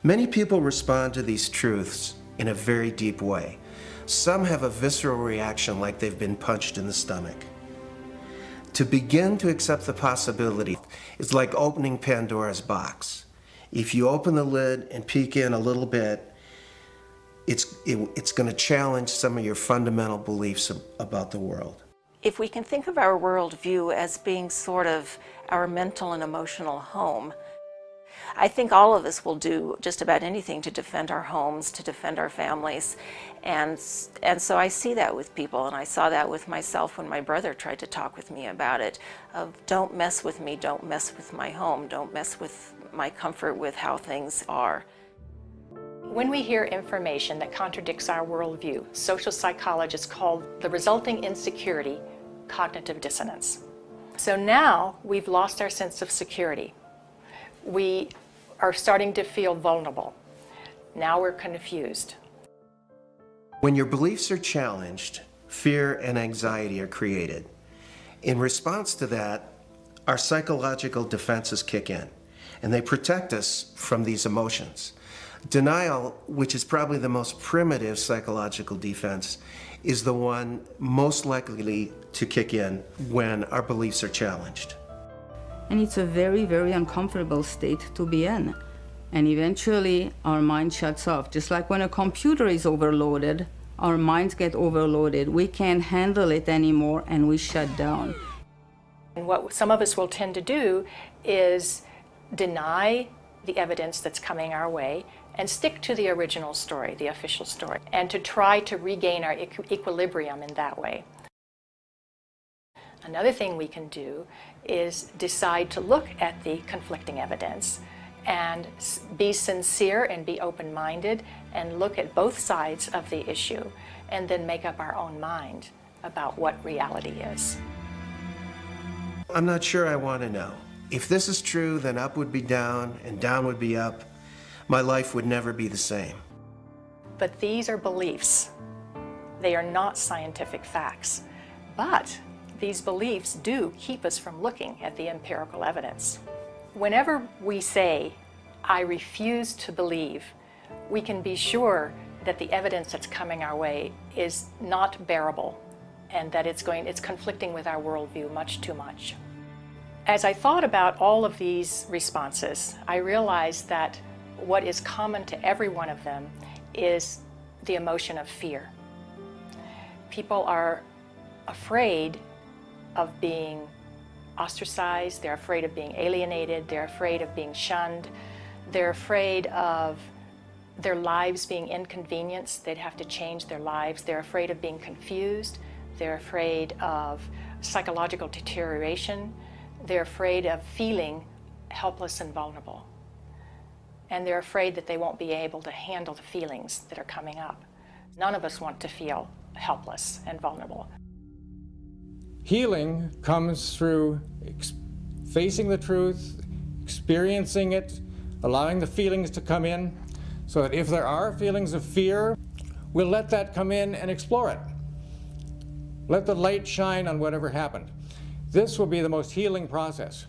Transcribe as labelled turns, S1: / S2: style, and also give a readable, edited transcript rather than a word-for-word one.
S1: Many people respond to these truths in a very deep way. Some have a visceral reaction like they've been punched in the stomach. To begin to accept the possibility is like opening Pandora's box. If you open the lid and peek in a little bit, it's going to challenge some of your fundamental beliefs about the world.
S2: If we can think of our worldview as being sort of our mental and emotional home, I think all of us will do just about anything to defend our homes, to defend our families. And so I see that with people, and I saw that with myself when my brother tried to talk with me about it, of don't mess with me, don't mess with my home, don't mess with my comfort with how things are.
S3: When we hear information that contradicts our worldview, social psychologists call the resulting insecurity cognitive dissonance. So now we've lost our sense of security. We are starting to feel vulnerable. Now we're confused.
S1: When your beliefs are challenged, fear and anxiety are created. In response to that, our psychological defenses kick in, and they protect us from these emotions. Denial, which is probably the most primitive psychological defense, is the one most likely to kick in when our beliefs are challenged.
S4: And it's a very, very uncomfortable state to be in. And eventually our mind shuts off. Just like when a computer is overloaded, our minds get overloaded. We can't handle it anymore and we shut down.
S3: And what some of us will tend to do is deny the evidence that's coming our way and stick to the original story, the official story, and to try to regain our equilibrium in that way. Another thing we can do is decide to look at the conflicting evidence and be sincere and be open-minded and look at both sides of the issue and then make up our own mind about what reality is.
S1: I'm not sure I want to know. If this is true, then up would be down and down would be up. My life would never be the same.
S3: But these are beliefs. They are not scientific facts. But these beliefs do keep us from looking at the empirical evidence. Whenever we say, I refuse to believe, we can be sure that the evidence that's coming our way is not bearable and that it's conflicting with our worldview much too much. As I thought about all of these responses, I realized that what is common to every one of them is the emotion of fear. People are afraid of being ostracized, they're afraid of being alienated, they're afraid of being shunned, they're afraid of their lives being inconvenienced, they'd have to change their lives, they're afraid of being confused, they're afraid of psychological deterioration, they're afraid of feeling helpless and vulnerable. And they're afraid that they won't be able to handle the feelings that are coming up. None of us want to feel helpless and vulnerable.
S5: Healing comes through facing the truth, experiencing it, allowing the feelings to come in, so that if there are feelings of fear, we'll let that come in and explore it. Let the light shine on whatever happened. This will be the most healing process.